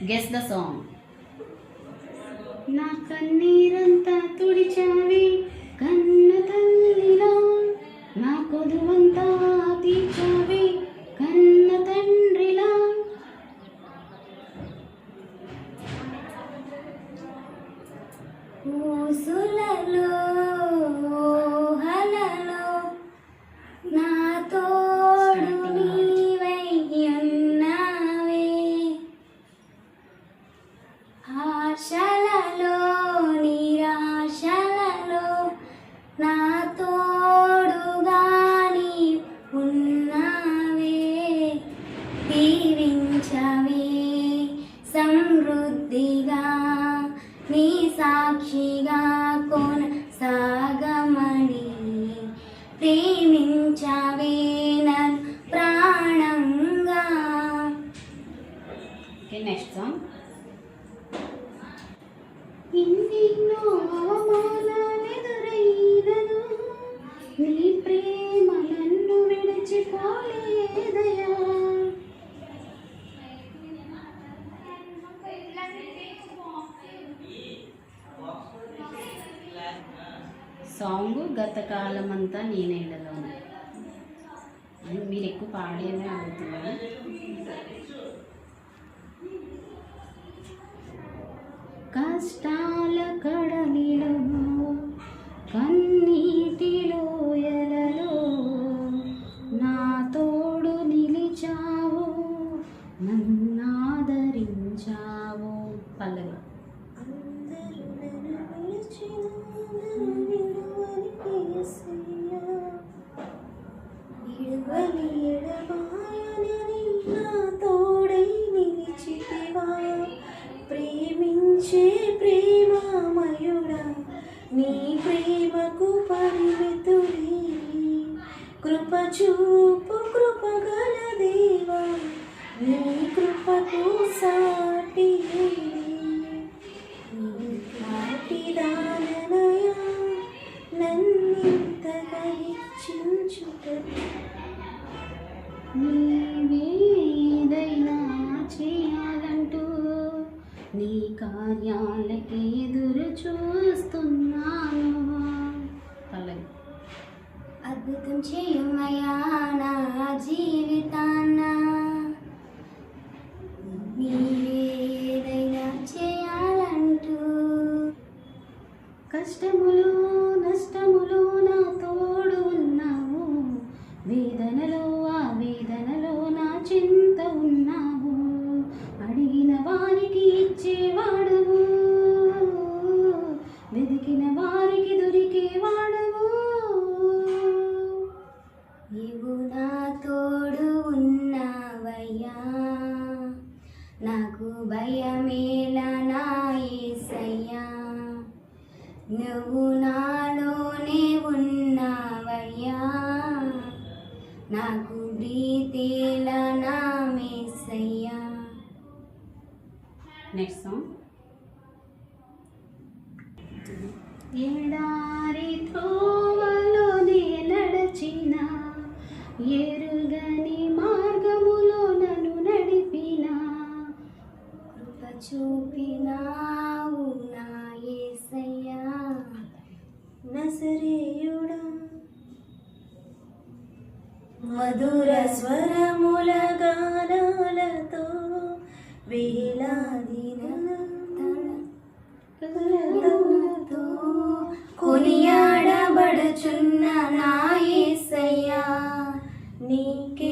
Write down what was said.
Guess the song. నా కన్నీరంతా తుడిచావి కన్న తల్లిలా, నా కొదువంతా తీర్చావి కన్న తండ్రిలా. ఊసులలో ఊహలలో నా తోడు నీవై ఉన్నావే, ఆశలలో నిరాశలలో నా తోడుగా నీ ఉన్నావే. దీవించవే సమృద్ధిగా నీ సాక్షిగా కొనసాగమని, ప్రేమించవే నన్ను ప్రాణంగా. Next song. ఎన్నెన్నో అవమానాలెదురైనను నీ ప్రేమ నన్ను విడిచిపోలేదయా. సాంగ్ గతకాలమంతా నీ నీడలోనే. మీరు ఎక్కువ పాడేమే అవుతున్నారు. కష్టాల కడలిలో కన్నీటిలో ఎలలో నా తోడు నిలిచావు, నన్నాదరించావు. పల్లవి. అందరూ నన్ను పిలిచినా విడువని యేసయ్యా, విడువని ఎడబాయనని నా తోడై నిలిచితివా. ప్రేమించే ప్రేమమయుడా నీ ప్రేమకు పరిమితుడి, కృప చూపు కృపగల దేవా నీ కృపకు సాటి దాననయా నన్నింతగా హెచ్చించుట. నీవేదైనా చేయాలంటూ నీ కార్యాలకి ఎదురు చూస్తున్నాను. పల్లవి. అద్భుతం చేయుమయా నా జీవితాన్న, నీవేదైనా చేయాలంటూ. కష్టములు నష్టములు నా తోడు ఉన్నావు, వేదనలో ఆ వేదనలో నా చింత ఉన్నావు. అడిగిన వారికి ఇచ్చేవాడవు, వెతికిన వారికి దొరికేవాడవు. నీవు నా తోడు ఉన్నావయ్యా, నాకు భయమేలా నా యేసయ్యా. నువ్వు నాలోనే ఉన్నావయ్యా, నాకు ప్రీతిలా నా యేసయ్యా. Next song. ఎడారి త్రోవలోనే నడచిన, ఎరుగని మార్గములో నన్ను నడిపిన, కృప చూపినావు నా యేసయ్యా. నజరేయుడా మధుర స్వరముల గానాలతో వేలాది కలతో కొనియాడబడుచున్న నా యేసయ్యా. నీకే